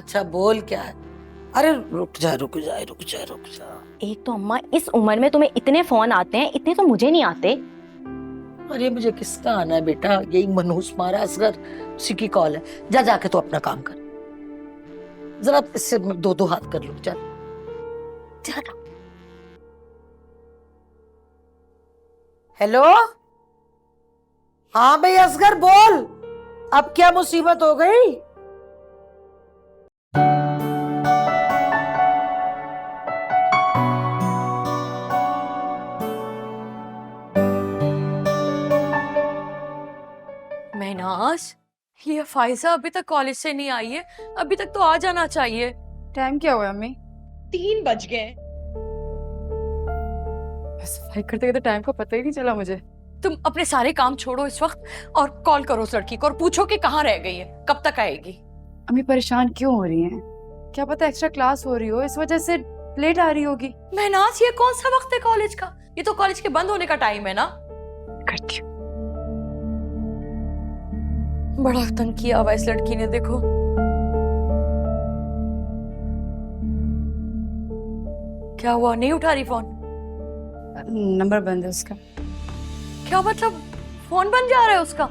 अच्छा बोल क्या है? अरे रुक जा रुक जा रुक जा रुक जा। एक तो अम्मा इस उम्र में तुम्हें इतने फोन आते हैं, इतने तो मुझे नहीं आते। अरे मुझे किसका आना है बेटा, यही मनहूस मारा असगर, उसी की कॉल है। जा जाके तो अपना काम कर, जरा इससे दो दो हाथ कर लो। चल जा। हेलो, हाँ भाई असगर बोल, अब क्या मुसीबत हो गई? महनाज, ये फाइजा अभी तक कॉलेज से नहीं आई है। अभी तक तो आ जाना चाहिए। टाइम क्या हुआ अम्मी? 3 बज गए। सफाई करते करते टाइम का पता ही नहीं चला मुझे। तुम अपने सारे काम छोड़ो इस वक्त और कॉल करो उस लड़की को और पूछो कि कहाँ रह गई है, कब तक आएगी। अम्मी परेशान क्यों हो रही हैं? क्या पता एक्स्ट्रा क्लास हो रही हो, इस वजह से लेट आ रही होगी। महनाज, ये कौन सा वक्त है कॉलेज का? ये तो कॉलेज के बंद होने का टाइम है ना। करती हूँ। बड़ा तंग किया हुआ इस लड़की ने, देखो। क्या हुआ, नहीं उठा रही फोन? नंबर बंद है उसका। क्या मतलब, फोन बन जा रहा है उसका?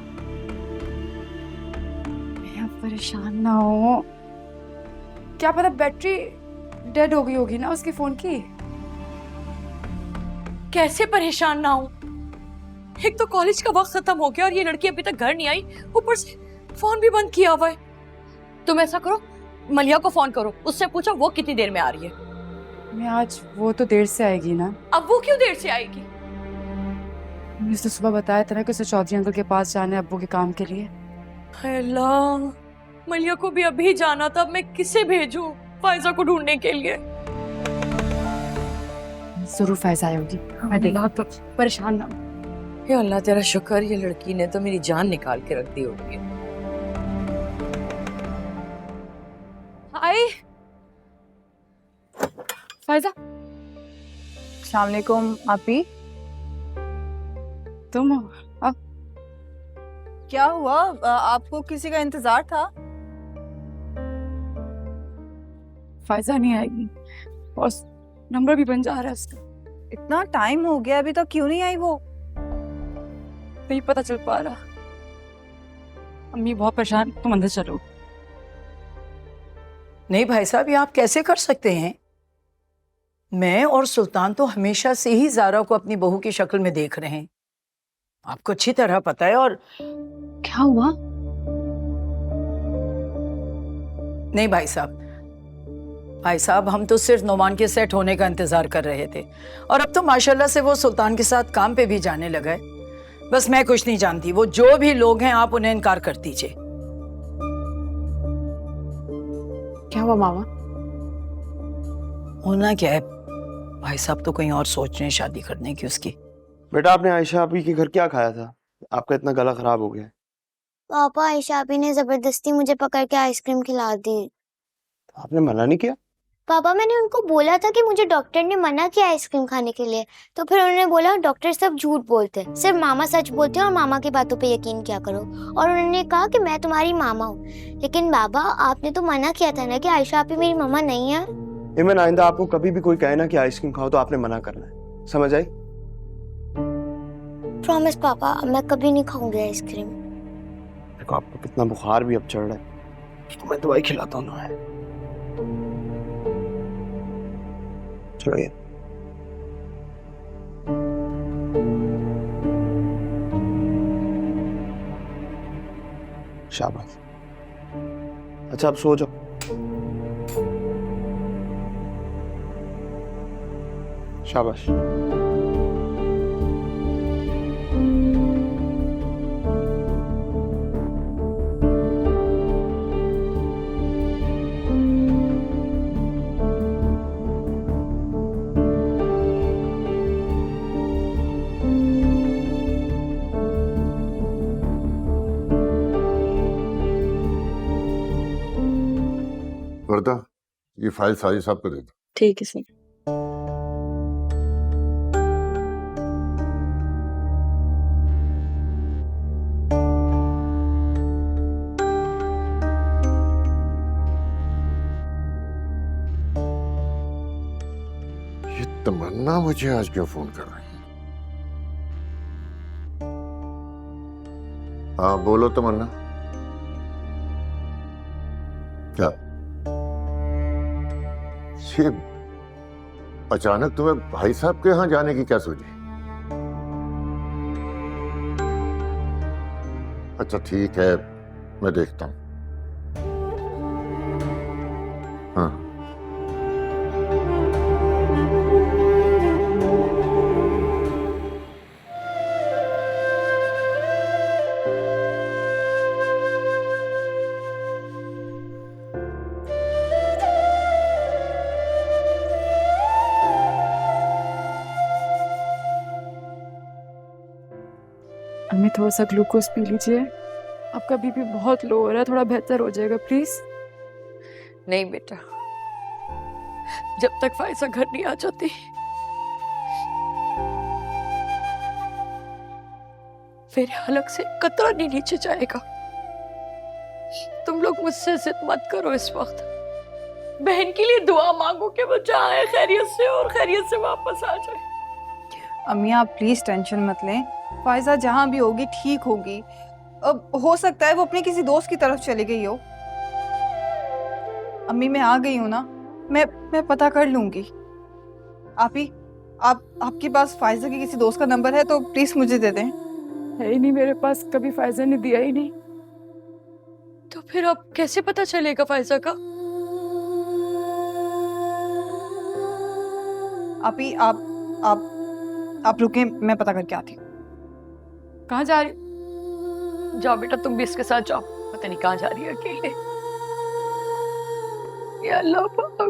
आप परेशान ना हो, क्या पता बैटरी डेड हो गई होगी ना उसके फोन की। कैसे परेशान ना हूं? एक तो कॉलेज का वक्त खत्म हो गया और ये लड़की अभी तक घर नहीं आई, ऊपर से फोन भी बंद किया हुआ है। तुम ऐसा करो, मलिया को फोन करो, उससे पूछो वो कितनी देर में आ रही है। मैं आज वो तो देर से आएगी ना। अब वो क्यों देर से आएगी? मैंने तो सुबह बताया था ना कि उसे चौधरी अंकल के पास जाना है अब्बू के काम के लिए। हाय अल्लाह, मलिया को भी अभी जाना था। अब मैं किसे भेजूं फायजा को ढूंढने के लिए? जरूर फैज़ा आई होगी। मैं देखा तो परेशान ना हो। या अल्लाह तेरा शुक्र, ये लड़की ने तो मेरी जान निकाल के रख दी होगी। हाय फैज़ा। अस्सलाम वालेकुम आपी। तुम हो? अब क्या हुआ? आपको किसी का इंतजार था? फैज़ा नहीं आएगी और नंबर भी बन जा रहा है उसका। इतना टाइम हो गया, अभी तक क्यों नहीं आई वो? नहीं पता चल पा रहा। अम्मी बहुत परेशान, तुम अंदर चलो। नहीं भाई साहब, ये आप कैसे कर सकते हैं? मैं और सुल्तान तो हमेशा से ही ज़ारा को अपनी बहू की शक्ल में देख रहे हैं, आपको अच्छी तरह पता है। और क्या हुआ? नहीं भाई साहब हम तो सिर्फ नोमान के सेट होने का इंतजार कर रहे थे, और अब तो माशाल्लाह से वो सुल्तान के साथ काम पे भी जाने लगा है। बस मैं कुछ नहीं जानती, वो जो भी लोग हैं आप उन्हें इनकार कर दीजिए। क्या हुआ मामा? होना क्या है भाई साहब, तो कहीं और सोच रहे हैं शादी करने की उसकी। बेटा, आपने आयशा आपी के घर क्या खाया था? आपका इतना गला खराब हो गया है। पापा, आयशा आपी ने जबरदस्ती मुझे पकड़ के आइसक्रीम खिला दी। आपने मना नहीं किया? पापा, मैंने उनको बोला था कि मुझे डॉक्टर ने मना किया आइसक्रीम खाने के लिए, तो फिर उन्होंने बोला डॉक्टर सब झूठ बोलते हैं, सिर्फ मामा सच बोलते हैं और मामा की बातों पे यकीन किया करो। और उन्होंने कहा कि मैं तुम्हारी मामा हूँ। लेकिन बाबा, आपने तो मना किया था ना कि आयशा आपी मेरी मामा नहीं है। इमन, आइंदा आपको कभी भी कोई कहे ना कि आइसक्रीम खाओ तो आपने मना करना है, समझ आई? प्रॉमिस पापा, मैं कभी नहीं खाऊंगी आइसक्रीम। देखो, आपको कितना बुखार भी अब चढ़ रहा है, तो मैं दवाई खिलाता हूँ ना। चलो ये शाबाश। अच्छा, अब सो जाओ। शाबाश। वर्दा, ये फाइल साजिद साहब को दे दो। ठीक है सर। ये तमन्ना मुझे आज क्यों फोन कर रही है? हाँ बोलो तमन्ना। क्या ये अचानक तुम्हें भाई साहब के यहाँ जाने की क्या सोची? अच्छा ठीक है, मैं देखता हूँ। हाँ अम्मी थोड़ा सा ग्लूकोज पी लीजिए, आपका बीपी बहुत लो हो रहा है, थोड़ा बेहतर हो जाएगा प्लीज। नहीं बेटा, जब तक फायजा घर नहीं आ जाती मेरे हलक से कतरा नहीं नीचे जाएगा। तुम लोग मुझसे जिद मत करो इस वक्त। बहन के लिए दुआ मांगो कि वो जाए खैरियत से और खैरियत से वापस आ जाए। अम्मी आप प्लीज टेंशन मत लें, फायजा जहाँ भी होगी ठीक होगी। अब हो सकता है वो अपने किसी दोस्त की तरफ चली गई हो। अम्मी मैं आ गई हूँ ना, मैं पता कर लूंगी। आपके पास फायजा के किसी दोस्त का नंबर है तो प्लीज मुझे दे दें। है ही नहीं मेरे पास, कभी फायजा ने दिया ही नहीं। तो फिर अब कैसे पता चलेगा फायजा का? आप रुके, मैं पता करके आती हूँ। कहाँ जा रही? जाओ बेटा, तुम भी इसके साथ जाओ, पता नहीं कहाँ जा रही है अकेले। या अल्लाह पाक,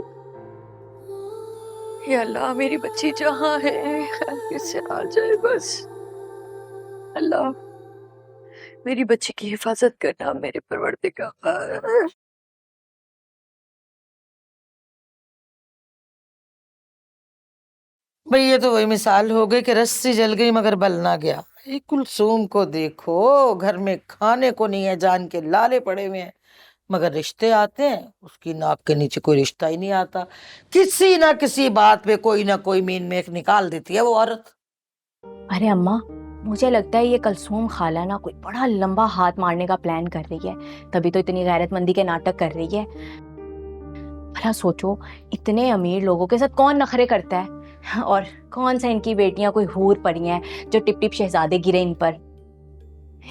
या अल्लाह मेरी बच्ची जहाँ है खैरियत से आ जाए बस। अल्लाह मेरी बच्ची की हिफाजत करना मेरे परवरदिगार। भाई ये तो वही मिसाल हो गई कि रस्सी जल गई मगर बल ना गया। ये कुलसूम को देखो, घर में खाने को नहीं है, जान के लाले पड़े हुए हैं, मगर रिश्ते आते हैं उसकी नाक के नीचे कोई रिश्ता ही नहीं आता। किसी ना किसी बात पे कोई ना कोई मीन में एक निकाल देती है वो औरत। अरे अम्मा, मुझे लगता है ये कलसूम खाला ना कोई बड़ा लंबा हाथ मारने का प्लान कर रही है, तभी तो इतनी गैरतमंदी के नाटक कर रही है। भला सोचो, इतने अमीर लोगों के साथ कौन नखरे करता है, और कौन सा इनकी बेटियां कोई हूर पड़ी हैं जो टिप टिप शहजादे गिरे इन पर।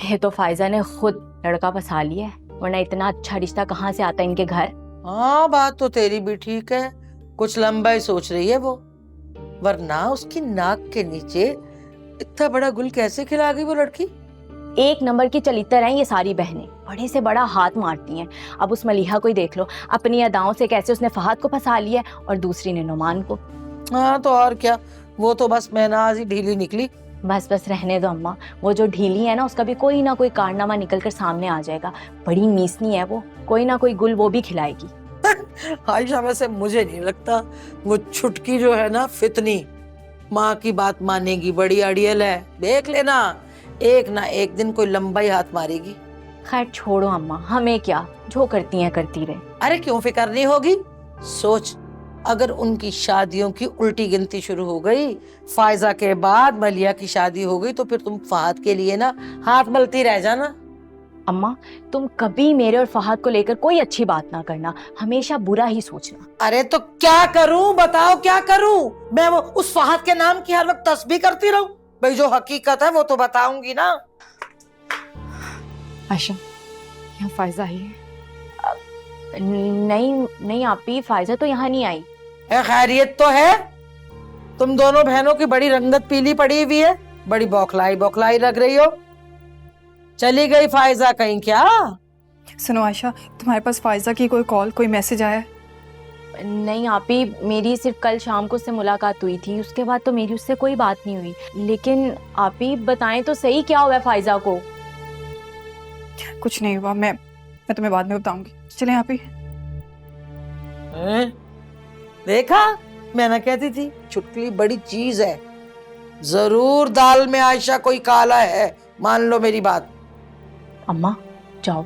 ये तो फायजा ने खुद लड़का फंसा लिया है, वरना इतना अच्छा रिश्ता कहाँ से आता इनके घर। हाँ बात तो तेरी भी ठीक है, कुछ लंबा ही सोच रही है वो, वरना उसकी नाक के नीचे इतना बड़ा गुल कैसे खिला गई वो लड़की। एक नंबर की चलितर हैं ये सारी बहनें, बड़े से बड़ा हाथ मारती हैं। अब उस मलिहा को ही देख लो, अपनी अदाओं से कैसे उसने फहद को फंसा लिया और दूसरी ने नुमान को। हाँ तो और क्या, वो तो बस महनाज ही ढीली निकली। बस रहने दो अम्मा, वो जो ढीली है ना उसका भी कोई ना कोई कारनामा निकल कर सामने आ जाएगा। बड़ी मीसनी है वो, कोई ना कोई गुल वो भी खिलाएगी। आयशा वैसे मुझे नहीं लगता वो छुटकी जो है ना फितनी माँ की बात मानेगी, बड़ी अड़ियल है, देख लेना एक ना एक दिन कोई लंबा ही हाथ मारेगी। खैर छोड़ो अम्मा, हमें क्या, जो करती हैं करती रहे। अरे क्यों फिक्र नहीं होगी, सोच अगर उनकी शादियों की उल्टी गिनती शुरू हो गई, फायजा के बाद मलिया की शादी हो गई, तो फिर तुम फहद के लिए ना हाथ मलती रह जाना। अम्मा तुम कभी मेरे और फहद को लेकर कोई अच्छी बात ना करना, हमेशा बुरा ही सोचना। अरे तो क्या करूं, बताओ क्या करूं? मैं वो उस फहद के नाम की हर वक्त तस्बीह करती रहूं? भाई जो हकीकत है वो तो बताऊंगी ना। आयशा, यहाँ फायजा आई है। नहीं आपी, फायजा तो यहाँ नहीं आई। खैरियत तो है? तुम दोनों बहनों की बड़ी रंगत पीली पड़ी हुई है, बड़ी बौखलाई लग रही हो। चली गई फायजा कहीं क्या? सुनो आयशा, तुम्हारे पास फायजा की कोई कॉल, कोई मैसेज आया? नहीं आपी, मेरी सिर्फ कल शाम को उससे मुलाकात हुई थी, उसके बाद तो मेरी उससे कोई बात नहीं हुई। लेकिन आपी बताएं तो सही, क्या हुआ है फायजा को? कुछ नहीं हुआ, मैं तुम्हें बाद में बताऊंगी। चलें आप ही। देखा, मैं ना कहती थी चुटकुली बड़ी चीज है। जरूर दाल में आयशा कोई काला है, मान लो मेरी बात। अम्मा जाओ,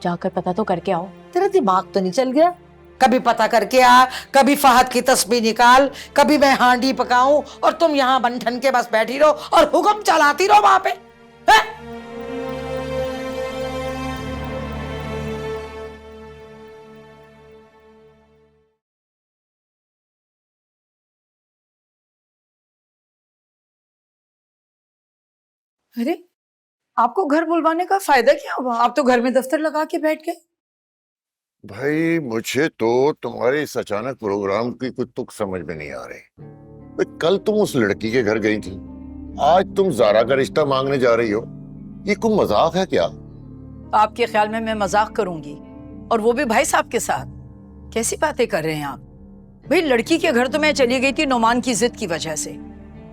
जाकर पता तो करके आओ। तेरा दिमाग तो नहीं चल गया? कभी पता करके आ, कभी फहद की तस्बीह निकाल, कभी मैं हांडी पकाऊं और तुम यहाँ बन ठन के बस बैठी रहो और हुक्म चलाती रहो वहां पे हैं? अरे आपको घर बुलवाने का फायदा क्या हुआ? आप तो घर में दफ्तर लगा के बैठ गए। भाई मुझे तो तुम्हारे इस अचानक प्रोग्राम की कुछ तुक समझ में नहीं आ रही। भाई कल तुम उस लड़की के घर गई थी, आज तुम जारा का रिश्ता मांगने जा रही हो। ये कोई मजाक है क्या? आपके ख्याल में मैं मजाक करूंगी, और वो भी भाई साहब के साथ? कैसी बातें कर रहे हैं आप? भाई लड़की के घर तो मैं चली गई थी नोमान की जिद की वजह से,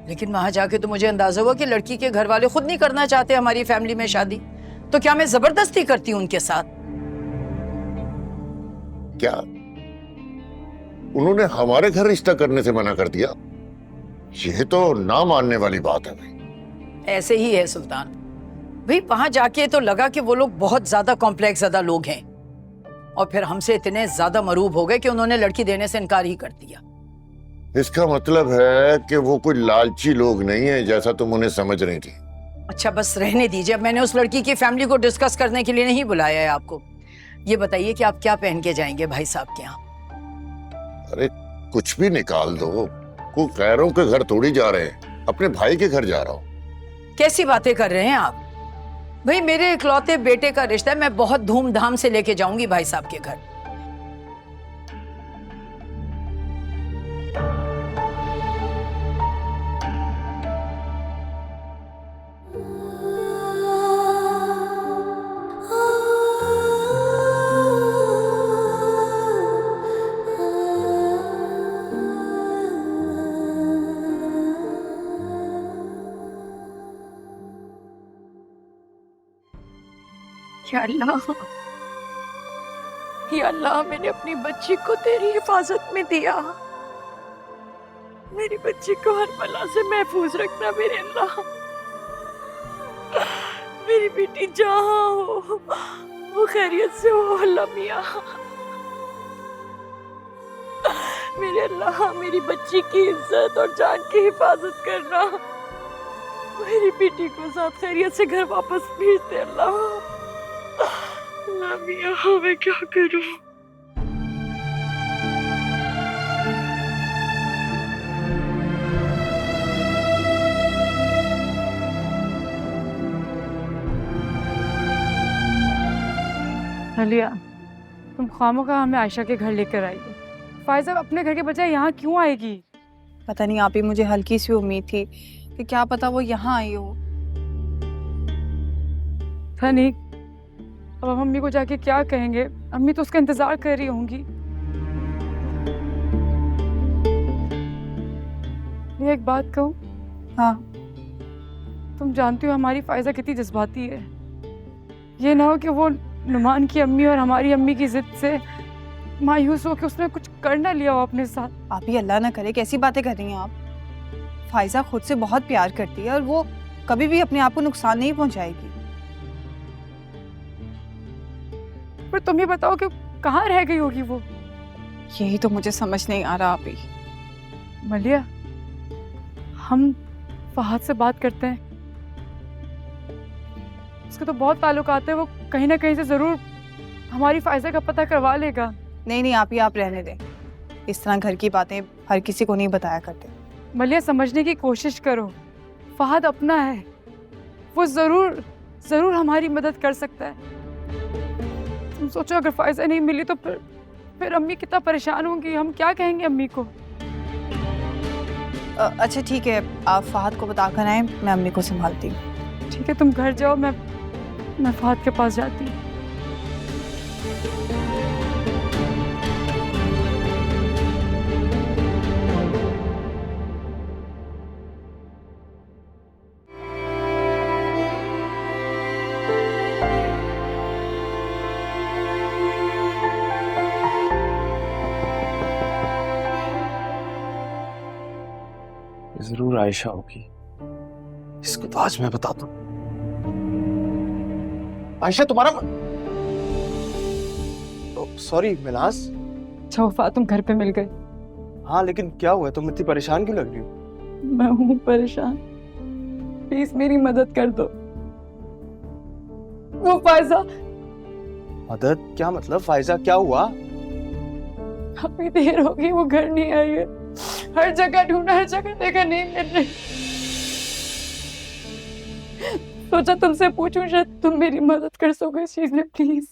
लेकिन वहां जाके तो मुझे अंदाजा हुआ कि लड़की के घर वाले खुद नहीं करना चाहते हमारी फैमिली में शादी, तो क्या मैं जबरदस्ती करती हूँ उनके साथ? क्या उन्होंने हमारे घर रिश्ता करने से मना कर दिया? यह तो ना मानने वाली बात है भाई। ऐसे ही है सुल्तान भाई, वहां जाके तो लगा कि वो लोग बहुत ज्यादा कॉम्प्लेक्स ज्यादा लोग हैं, और फिर हमसे इतने ज्यादा मरूब हो गए कि उन्होंने लड़की देने से इनकार ही कर दिया। इसका मतलब है कि वो कोई लालची लोग नहीं है जैसा तुम उन्हें समझ रही थी। अच्छा बस रहने दीजिए, अब मैंने उस लड़की की फैमिली को डिस्कस करने के लिए नहीं बुलाया है आपको। ये बताइए कि आप क्या पहन के जाएंगे भाई साहब के यहाँ? अरे कुछ भी निकाल दो, कोई गैरों के घर थोड़ी जा रहे हैं, अपने भाई के घर जा रहा हूँ। कैसी बातें कर रहे हैं आप? भाई मेरे इकलौते बेटे का रिश्ता है, मैं बहुत धूमधाम से लेके जाऊंगी भाई साहब के घर। या अल्लाह मैंने अपनी बच्ची को तेरी हिफाजत में दिया, मेरी बच्ची को हर बला से महफूज रखना मेरे अल्लाह। मेरी बेटी जहाँ हो वो खैरियत से हो अल्लाह मियाँ। मेरे अल्लाह मेरी बच्ची की इज्जत और जान की हिफाजत करना, मेरी बेटी को साथ खैरियत से घर वापस भेज दे अल्लाह। अल्लाह मियाँ मैं क्या करूं? अलिया, तुम खामोखा हमें आयशा के घर लेकर आई हो। फायजा अपने घर के बजाय यहाँ क्यों आएगी? पता नहीं आप ही, मुझे हल्की सी उम्मीद थी कि क्या पता वो यहाँ आई हो। था नहीं, अब हम अम्मी को जाके क्या कहेंगे? अम्मी तो उसका इंतजार कर रही होंगी। ये एक बात कहूँ? हाँ। तुम जानती हो हमारी फायजा कितनी जज्बाती है। ये ना हो कि वो नुमान की अम्मी और हमारी अम्मी की जिद से मायूस हो कि उसने कुछ कर ना लिया हो अपने साथ। आप ही अल्लाह ना करे, कैसी बातें कर रही हैं आप? फायजा खुद से बहुत प्यार करती है और वो कभी भी अपने आप को नुकसान नहीं पहुंचाएगी। पर तुम ही बताओ कि कहाँ रह गई होगी वो? यही तो मुझे समझ नहीं आ रहा आप ही। मलिया, हम फहद से बात करते हैं, उसके तो बहुत ताल्लुकात है, वो कहीं ना कहीं से जरूर हमारी फायजा का पता करवा लेगा। नहीं आप ही, आप रहने दें। इस तरह घर की बातें हर किसी को नहीं बताया करते। मलिया समझने की कोशिश करो, फहद अपना है, वो जरूर हमारी मदद कर सकता है। तुम सोचो अगर फायजा नहीं मिली तो फिर अम्मी कितना परेशान होंगी, हम क्या कहेंगे अम्मी को? अच्छा ठीक है, आप फहद को बता कर आए, मैं अम्मी को संभालती हूँ। ठीक है, तुम घर जाओ, मैं फहद के पास जाती हूँ। जरूर आयशा होगी, इसको तो आज मैं बताता हूँ। आयशा तुम्हारा सॉरी मिनाज, अच्छा हुआ तुम घर पे मिल गए। हाँ लेकिन क्या हुआ, तुम इतनी परेशान क्यों लग रही हो? मैं हूँ परेशान, प्लीज मेरी मदद कर दो। वो फायजा, मदद? क्या मतलब? फायजा क्या हुआ? काफी देर हो गई वो घर नहीं आई है। हर जगह ढूंढा, हर जगह देखा, नहीं मिल रही। सोचा तुमसे पूछूं, शायद तुम मेरी मदद कर सकोगे इस चीज में, प्लीज।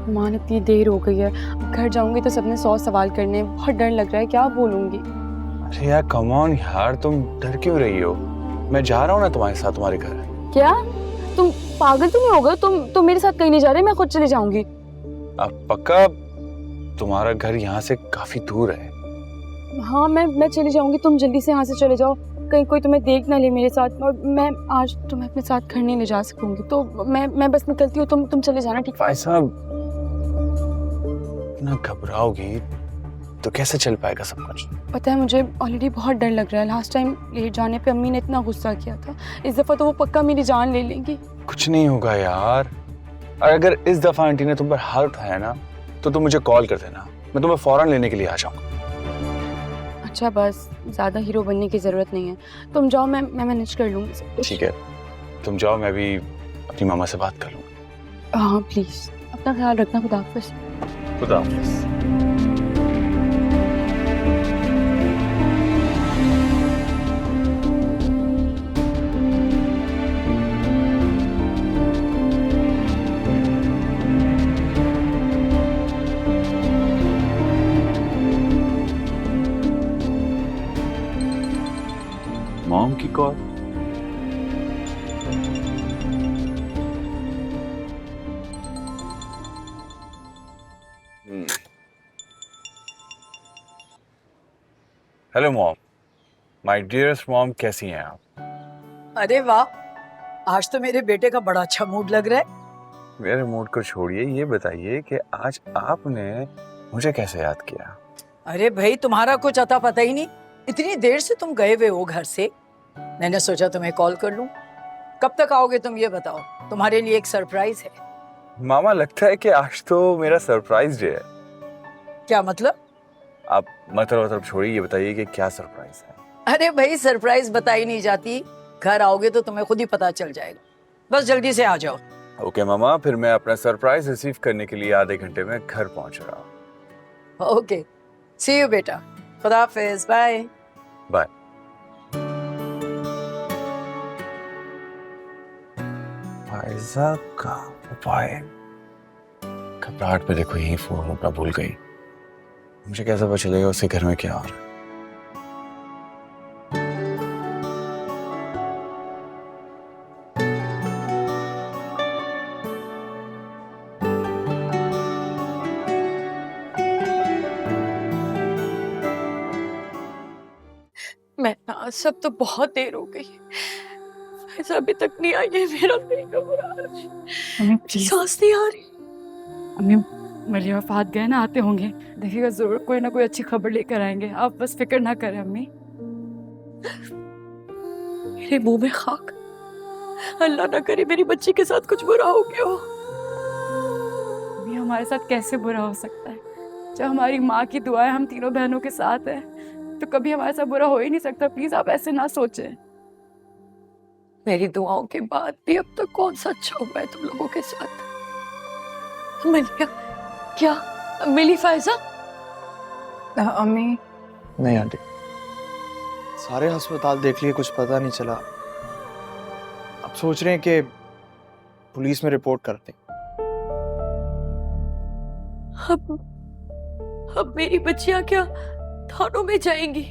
मान इतनी देर हो गई है, अब घर जाऊंगी तो सबने 100 सवाल करने, बहुत डर लग रहा है, क्या बोलूंगी। अरे यार कम ऑन यार, तुम डर क्यों रही हो? मैं जा रहा हूँ ना तुम्हारे साथ तुम्हारे घर। क्या तुम पागल तो नहीं हो गए? तुम मेरे साथ कहीं नहीं जा रहे, मैं खुद चली जाऊंगी। अब पक्का? तुम्हारा घर यहाँ से काफी दूर है। हाँ मैं चली जाऊंगी, तुम जल्दी से यहाँ से चले जाओ, कहीं कोई तुम्हें देख ना ले मेरे साथ। और मैं आज तुम्हें अपने साथ घर नहीं ले जा सकूंगी, तो मैं बस निकलती हूँ, तुम चले जाना, ठीक है? भाई साहब इतना घबराओगी तो कैसे चल पाएगा सब कुछ? पता है मुझे ऑलरेडी बहुत डर लग रहा है। लास्ट टाइम लेट जाने पे अम्मी ने इतना गुस्सा किया था, इस दफा तो वो पक्का मेरी जान ले लेंगी। कुछ नहीं होगा यार, और अगर इस दफा आंटी ने तुम पर हाथ उठाया ना तो तुम मुझे कॉल कर देना, मैं तुम्हें फौरन लेने के लिए आ जाऊंगा। अच्छा बस, ज्यादा हीरो बनने की जरूरत नहीं है, तुम जाओ, मैं मैनेज कर लूंगी सब कुछ। ठीक है तुम जाओ, मैं भी अपनी मामा से बात कर लूंगा। हाँ प्लीज, अपना ख्याल रखना, खुदा हाफिज। खुदा हाफिज। मॉम की call. Hello mom, my dearest mom, कैसी हैं आप? अरे वाह, आज तो मेरे बेटे का बड़ा अच्छा मूड लग रहा है। मेरे मूड को छोड़िए, ये बताइए कि आज आपने मुझे कैसे याद किया? अरे भाई, तुम्हारा कुछ अता पता ही नहीं, इतनी देर से तुम गए हुए हो घर से, मैंने सोचा तुम्हें कॉल कर लूं। कब तक आओगे तुम ये बताओ, तुम्हारे लिए एक सरप्राइज है। मामा लगता है कि आज तो मेरा सरप्राइज डे है। क्या मतलब? आप मतलब छोड़िए, ये बताइए कि क्या सरप्राइज है? अरे भाई, सरप्राइज बताई नहीं जाती, घर आओगे तो तुम्हें खुद ही पता चल जाएगा, बस जल्दी से आ जाओ। ओके मामा, फिर मैं अपना सरप्राइज रिसीव करने के लिए आधे घंटे में घर पहुंच रहा हूँ। ओके, सी यू बेटा, खुदा हाफिज, बाय बाय। फायजा का उपाय। घबराहट पे देखो यही फोन अपना भूल गई, मुझे कैसे पता चलेगा उसके घर में क्या हो रहा है? मैं ना, सब तो बहुत देर हो गई, ऐसा अभी तक नहीं आई है, मेरा दिल घबरा रहा है, अम्मी प्लीज, सांस नहीं आ रही। अम्मी मरिया फहद गए ना, आते होंगे, देखिएगा जरूर कोई ना कोई अच्छी खबर लेकर आएंगे, आप बस फिक्र ना करें अम्मी। मेरे मुंह में खाक, अल्लाह ना करे मेरी बच्ची के साथ कुछ बुरा हो गया हो। अम्मी हमारे साथ कैसे बुरा हो सकता है, जब हमारी माँ की दुआएं हम तीनों बहनों के साथ है तो कभी हमारे साथ बुरा हो ही नहीं सकता। प्लीज आप ऐसे ना सोचें। मेरी दुआओं के बाद भी अब तक कौन सा अच्छा हुआ है तुम लोगों के साथ? मलिया, क्या मिली फायजा? अम्मी, नहीं आंटी, सारे अस्पताल देख लिए, कुछ पता नहीं चला। अब सोच रहे हैं कि पुलिस में रिपोर्ट करते। अब मेरी बच्चियां क्या थानों में जाएंगी?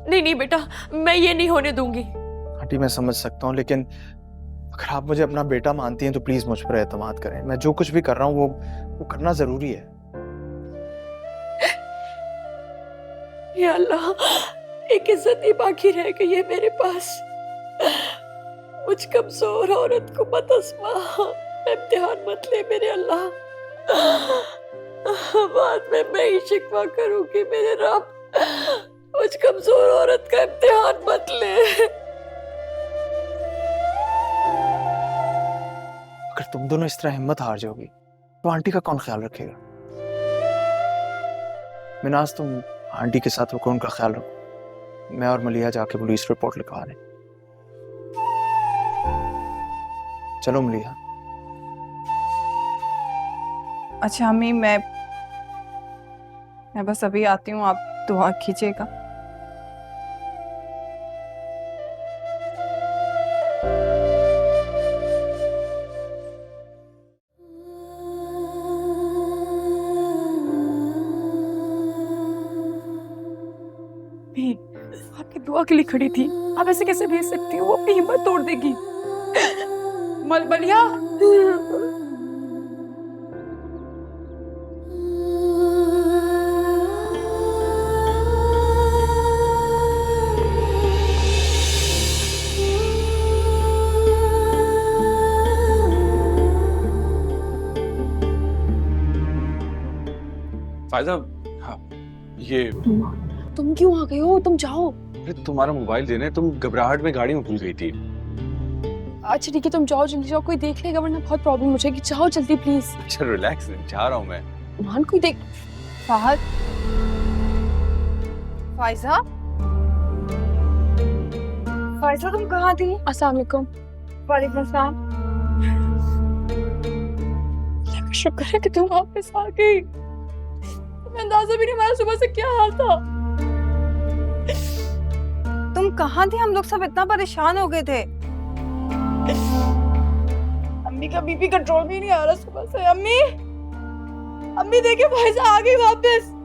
नहीं नहीं बेटा, मैं ये नहीं होने दूंगी। आंटी मैं समझ सकता हूँ, लेकिन अगर आप मुझे अपना बेटा मानती हैं तो प्लीज मुझ पर एतमाद करें। मैं जो कुछ भी कर रहा हूँ वो करना जरूरी है। या अल्लाह, एक इज्जत ही बाकी रह गई है मेरे पास। मुझ कमजोर औरत को मत आजमा, इम्तिहान मत ले मेरे अल्लाह। बाद में मैं ही शिकवा करूंगी मेरे रब, मुझ कमजोर औरत का इम्तिहान मत ले। अगर तुम दोनों इस तरह हिम्मत हार जाओगी तो आंटी का कौन ख्याल रखेगा? मिनाज, तुम आंटी के साथ रुको, उनका ख्याल रखो। मैं और मलिया जाके पुलिस रिपोर्ट लिखवा रहे। चलो मलिया। अच्छा अम्मी, मैं बस अभी आती हूँ, आप दुआ कीजिएगा। भी आपकी दुआ के लिए खड़ी थी, आप ऐसे कैसे भेज सकती हो? वो अपनी हिम्मत तोड़ देगी। मलिया, फायदा, हाँ, ये तुम क्यों आ गए हो? तुम जाओ। अरे तुम्हारा मोबाइल देने, तुम घबराहट में गाड़ी में भूल गई थी। अच्छा ठीक है, तुम जाओ जल्दी जाओ, कोई देख लेगा वरना बहुत प्रॉब्लम हो जाएगी। जाओ जल्दी प्लीज। अच्छा रिलैक्स, जा रहा हूँ मैं। मान कोई देख। फहद, फाइजा, फाइजा तुम कहाँ थी? अस्सलाम वालेकुम। वालेकुम सलाम। शुक्र है कि तुम वापस आ गई। तुम्हें अंदाजा भी नहीं हमारा सुबह से क्या हाल था। तुम कहाँ थी? हम लोग सब इतना परेशान हो गए थे। अम्मी का बीपी कंट्रोल भी नहीं आ रहा सुबह से। अम्मी, अम्मी देखिए फाइजा आ गई वापस।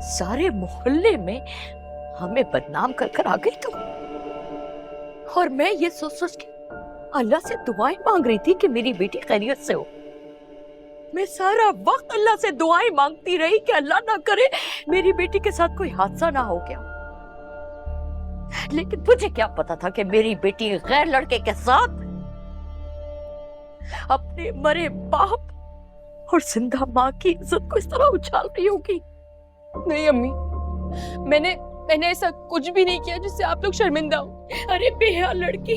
सारे मोहल्ले में हमें बदनाम कर कर आ गई तुम। और मैं ये सोच सोच के अल्लाह से दुआएं मांग रही थी कि मेरी बेटी खैरियत से हो। मैं सारा वक्त अल्लाह से दुआएं मांगती रही कि अल्लाह ना करे मेरी बेटी के साथ कोई हादसा ना हो गया। लेकिन मुझे क्या पता था कि मेरी बेटी गैर लड़के के साथ अपने मरे बाप और जिंदा माँ की इज्जत को इस तरह उछाल रही होगी। नहीं अम्मी, मैंने ऐसा कुछ भी नहीं किया जिससे आप लोग शर्मिंदा हो। अरे बेहया लड़की,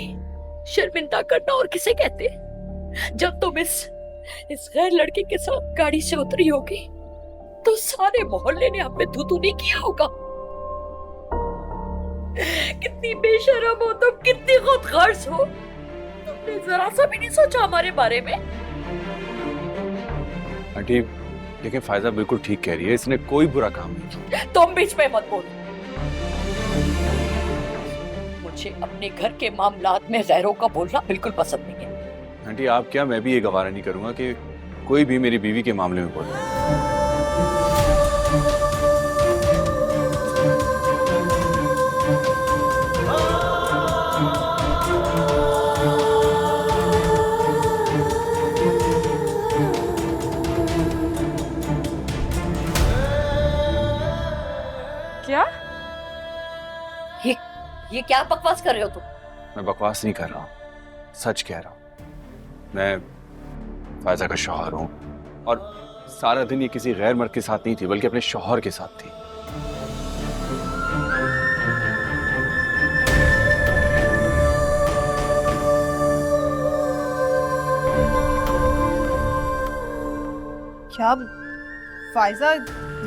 शर्मिंदा करना और किसे कहते हैं? जब तुम इस गैर लड़के के साथ गाड़ी से उतरी होगी तो सारे मोहल्ले ने हम पे थू थू नहीं किया होगा। कितनी बेशर्म हो तुम, कितनी खुदगर्ज हो। तुमने जरा सा भी नहीं सोचा हमारे बारे में। आंटी, लेकिन फायदा बिल्कुल ठीक कह रही है, इसने कोई बुरा काम नहीं किया। तुम बीच में मत बोलो। मुझे अपने घर के मामलात में गैरों का बोलना बिल्कुल पसंद नहीं है। आंटी आप क्या, मैं भी ये गवारा नहीं करूंगा कि कोई भी मेरी बीवी के मामले में बोले। क्या? ये क्या बकवास कर रहे हो तुम? मैं बकवास नहीं कर रहा हूँ, सच कह रहा हूँ। मैं फायजा का शौहर हूँ और सारा दिन ये किसी गैर मर्द के साथ नहीं थी बल्कि अपने शौहर के साथ थी। क्या फाइजा,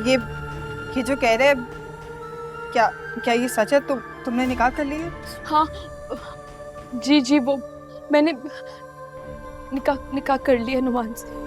ये जो कह रहे हैं, क्या ये सच है? तुमने निकाह कर लिया? हाँ जी, वो मैंने निकाह कर लिया नुमान से।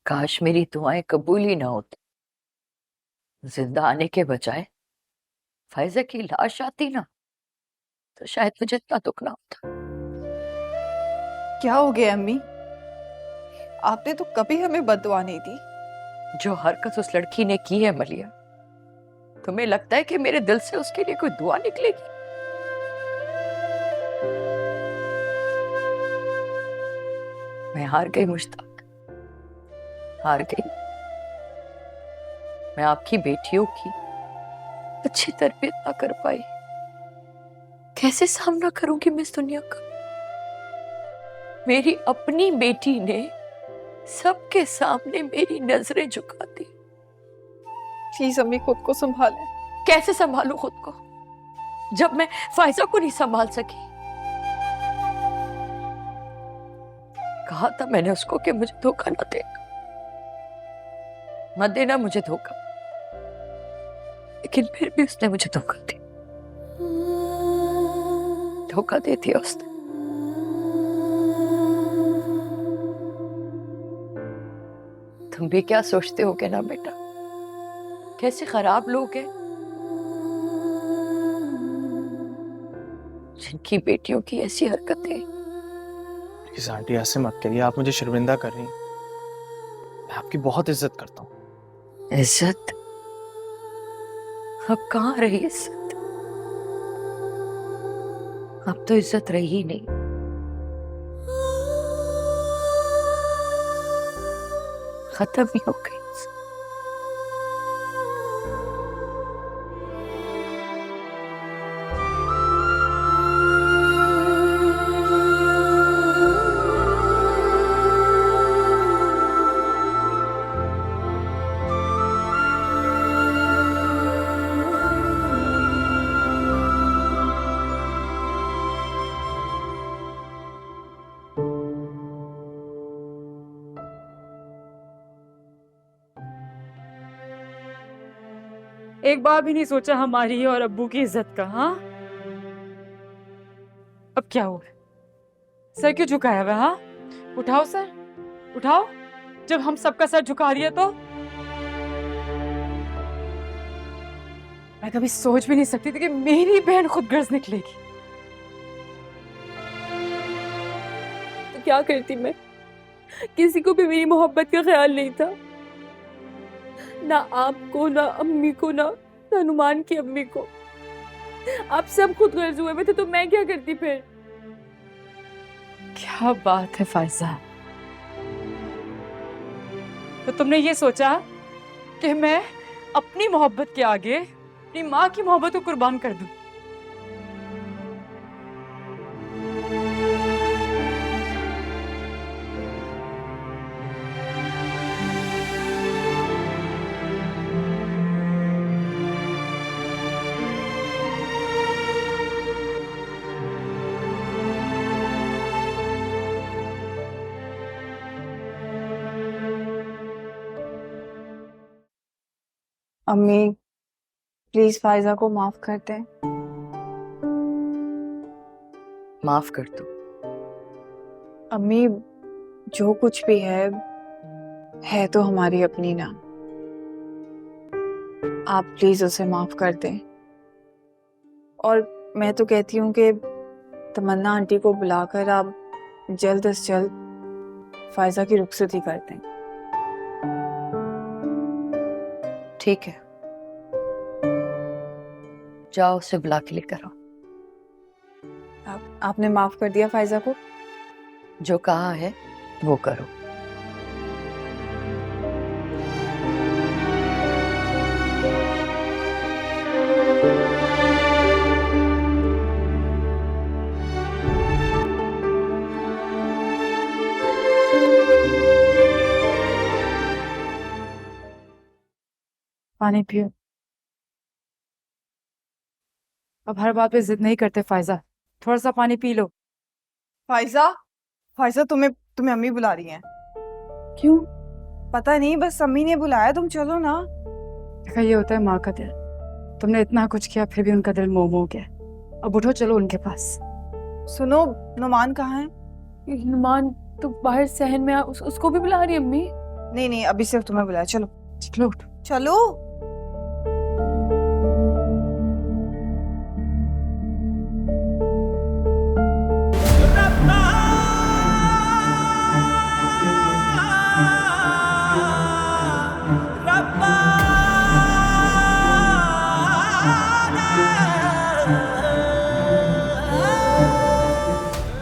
काश मेरी दुआएं कबूल ही ना होती, जिंदा आने के बजाय फायजा की लाश आती ना, तो शायद मुझे इतना दुख ना होता। क्या हो गया अम्मी? आपने तो कभी हमें बद्दुआ नहीं दी। जो हरकत उस लड़की ने की है मलिया, तुम्हें लगता है कि मेरे दिल से उसके लिए कोई दुआ निकलेगी? मैं हार गई मुश्ताक, हार गई। मैं आपकी बेटियों की अच्छी तरबियत ना कर पाई। कैसे सामना करूंगी मैं इस दुनिया का? मेरी अपनी बेटी ने सबके सामने मेरी नजरें झुका दी। प्लीज अम्मी खुद को संभालें। कैसे संभालूं खुद को जब मैं फायजा को नहीं संभाल सकी? कहा था मैंने उसको कि मुझे धोखा ना देना, मत देना मुझे धोखा, लेकिन फिर भी उसने मुझे धोखा दिया, धोखा दे दिया उसने। तुम भी क्या सोचते होगे ना बेटा, कैसे खराब लोग हैं जिनकी बेटियों की ऐसी हरकतें। प्लीज आंटी ऐसे मत करिए, आप मुझे शर्मिंदा कर रही हैं। मैं आपकी बहुत इज्जत करता हूँ। इज्जत? अब कहाँ रही इज्जत? अब तो इज्जत रही ही नहीं। खत्म ही हो गई। एक बार भी नहीं सोचा हमारी और अब्बू की इज्जत का? हाँ, अब क्या हुआ? सर क्यों झुकाया हुआ? हाँ, उठाओ सर, उठाओ। जब हम सबका सर झुका रही है तो मैं कभी सोच भी नहीं सकती थी कि मेरी बहन खुद गर्ज निकलेगी। तो क्या करती मैं? किसी को भी मेरी मोहब्बत का ख्याल नहीं था, ना आपको, ना अम्मी को, ना नुमान की अम्मी को। आप सब खुद गर्ज हुए थे तो मैं क्या करती फिर? क्या बात है फायजा, तो तुमने ये सोचा कि मैं अपनी मोहब्बत के आगे अपनी माँ की मोहब्बत को कुर्बान कर दूं? अम्मी प्लीज फायजा को माफ कर दें। माफ कर दो। अम्मी जो कुछ भी है तो हमारी अपनी ना। आप प्लीज उसे माफ कर दें। और मैं तो कहती हूँ कि तमन्ना आंटी को बुलाकर आप जल्द से जल्द फायजा की रुखसती कर दें। ठीक है, जाओ उसे बुला के लेकर आओ। आपने माफ कर दिया फायजा को? जो कहा है वो करो। पानी पियो। अब हर बात पे जिद नहीं करते फायजा, थोड़ा सा पानी पी लो। फायजा, फायजा तुम्हें अम्मी बुला रही हैं। क्यों? पता नहीं, बस अम्मी ने बुलाया, तुम चलो ना। देखा, ये होता है माँ का दिल। तुमने इतना कुछ किया फिर भी उनका दिल मोह गया। अब उठो, चलो उनके पास। सुनो, नुमान कहाँ है? नुमान तो बाहर सहन में उसको भी बुला रही है अम्मी। नहीं नहीं, अभी सिर्फ तुम्हें बुलाया। चलो चलो उठ। चलो।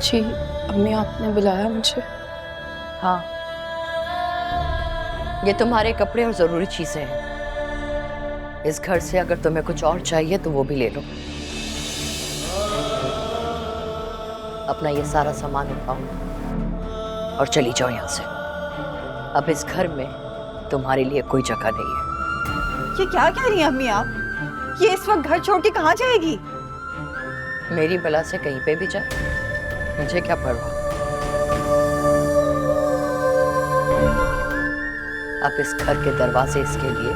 जी अम्मी, आपने बुलाया मुझे? हाँ, ये तुम्हारे कपड़े और जरूरी चीजें हैं। इस घर से अगर तुम्हें कुछ और चाहिए तो वो भी ले लो। अपना ये सारा सामान उठाओ और चली जाओ यहाँ से। अब इस घर में तुम्हारे लिए कोई जगह नहीं है। ये क्या कह रही हैं अम्मी आप? ये इस वक्त घर छोड़ के कहाँ जाएगी? मेरी बला से कहीं पे भी जाए, मुझे क्या परवाह। अब इस घर के दरवाजे इसके लिए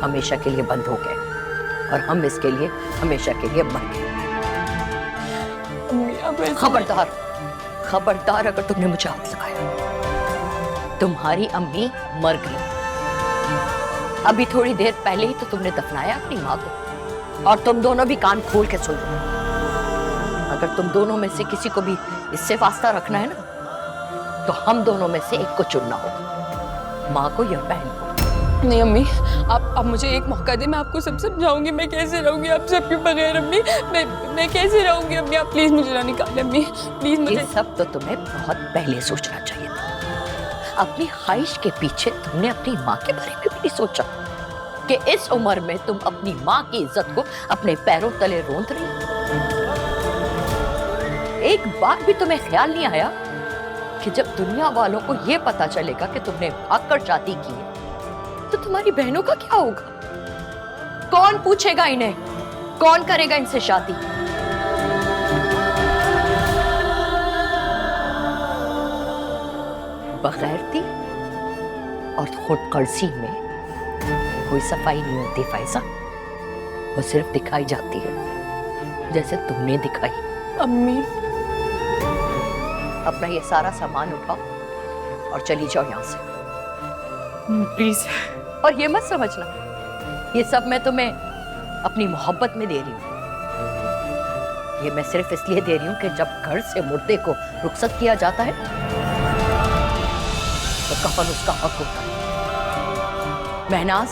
हमेशा के लिए बंद हो गए और हम इसके लिए हमेशा के लिए बंद गए। खबरदार, खबरदार अगर तुमने मुझे हाथ लगाया। तुम्हारी अम्मी मर गई। अभी थोड़ी देर पहले ही तो तुमने दफनाया अपनी माँ को। और तुम दोनों भी कान खोल के सुन लो। अगर तुम दोनों में से किसी को भी इससे वास्ता रखना है ना, तो हम दोनों में से एक को चुनना होगा, माँ को या बहन को। नहीं अम्मी, आप मुझे एक मौका दे, मैं आपको सब समझाऊंगी। मैं कैसे रहूंगी आप सबके बगैर अम्मी? मैं कैसे रहूंगी अम्मी? आप प्लीज मुझे ना निकालें अम्मी, प्लीज मुझे। ये सब तो तुम्हें बहुत पहले सोचना चाहिए था। अपनी ख्वाहिश के पीछे तुमने अपनी माँ के बारे में भी नहीं सोचा कि इस उम्र में तुम अपनी माँ की इज्जत को अपने पैरों तले रोंद रही हो। एक बार भी तुम्हें ख्याल नहीं आया कि जब दुनिया वालों को ये पता चलेगा कि तुमने भागकर शादी की है, तो तुम्हारी बहनों का क्या होगा? कौन पूछेगा इन्हें? कौन करेगा इनसे शादी? बगैरती और खुदगर्जी में कोई सफाई नहीं होती फायजा। वो सिर्फ दिखाई जाती है, जैसे तुमने दिखाई। अम्मी अपना ये सारा सामान उठाओ और चली जाओ यहाँ से, प्लीज। और ये मत समझना ये सब मैं तुम्हें अपनी मोहब्बत में दे रही हूँ। ये मैं सिर्फ इसलिए दे रही हूँ कि जब घर से मुर्दे को रुखसत किया जाता है तो कफन उसका हक होता है। महनाज,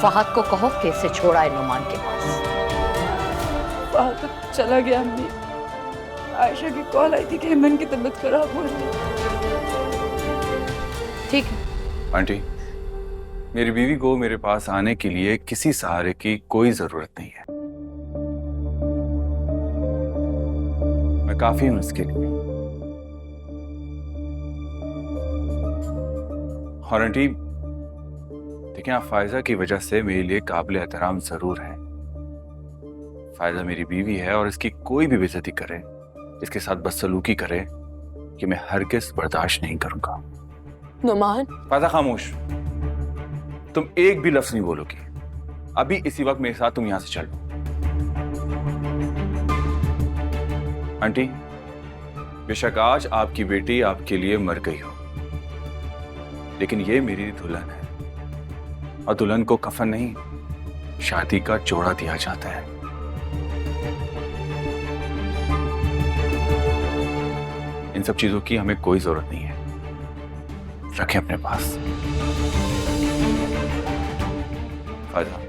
फहद को कहो कि इसे छोड़ा है नुमान के पास। वहाँ तो चला गया अम्मी। आयशा की कॉल आई थी कि हेमन की तबीयत खराब हो रही है। ठीक है आंटी, मेरी बीवी को मेरे पास आने के लिए किसी सहारे की कोई जरूरत नहीं है। मैं काफी हूं इसके लिए। और आंटी देखिए, आप फायजा की वजह से मेरे लिए काबिल एहतराम जरूर है। फायजा मेरी बीवी है और इसकी कोई भी बेइज्जती करे, इसके साथ बदसलूकी करे, कि मैं हरगिज़ बर्दाश्त नहीं करूंगा। नुमान, फायजा खामोश, तुम एक भी लफ्ज नहीं बोलोगी। अभी इसी वक्त मेरे साथ तुम यहां से चलो। आंटी, बेशक आज आपकी बेटी आपके लिए मर गई हो, लेकिन ये मेरी दुल्हन है और दुल्हन को कफन नहीं, शादी का जोड़ा दिया जाता है। इन सब चीजों की हमें कोई जरूरत नहीं है, रखें अपने पास। फायदा,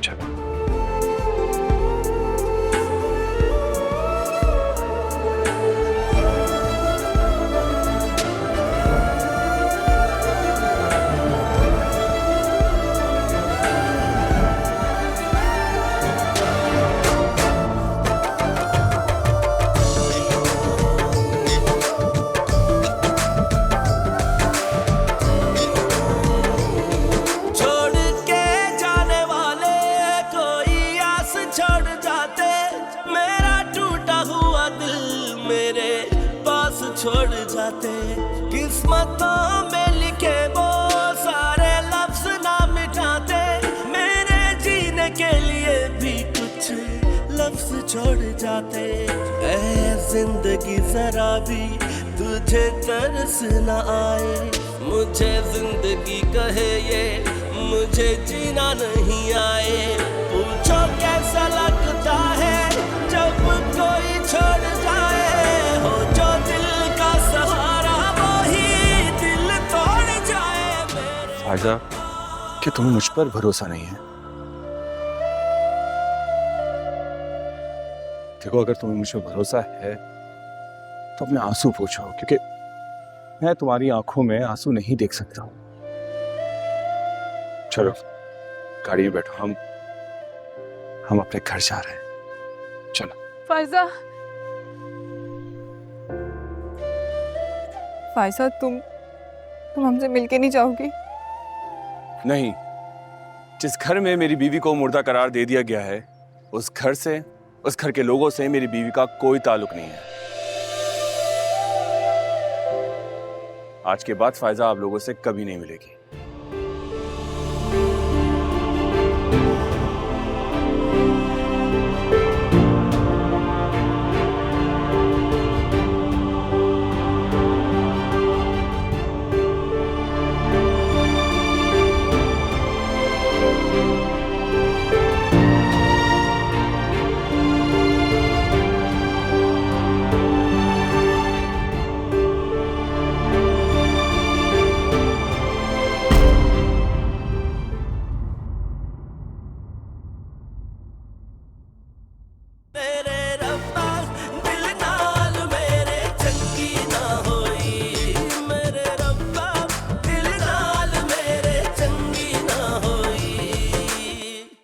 चलो। छोड़ जाते किस्मतों में लिखे वो सारे लफ्ज ना मिटाते, मेरे जीने के लिए भी कुछ लफ्ज छोड़ जाते। ऐ जिंदगी जरा भी तुझे तरस न आए, मुझे जिंदगी कहे ये मुझे जीना नहीं आए। पूछो कैसा लगता है जब कोई छोड़ जाए, हो जो दिल का सहारा वही दिल तोड़ जाए मेरे। फायजा, क्या तुम्हें मुझ पर भरोसा नहीं है? देखो, अगर तुम्हें मुझ पर भरोसा है तो अपने आंसू पूछो, क्योंकि मैं तुम्हारी आंखों में आंसू नहीं देख सकता हूं। चलो गाड़ी में बैठो, हम अपने घर जा रहे हैं। चलो। फायजा, फायजा तुम हमसे मिलके नहीं जाओगी? नहीं, जिस घर में मेरी बीवी को मुर्दा करार दे दिया गया है, उस घर के लोगों से मेरी बीवी का कोई ताल्लुक नहीं है। आज के बाद फायजा आप लोगों से कभी नहीं मिलेगी।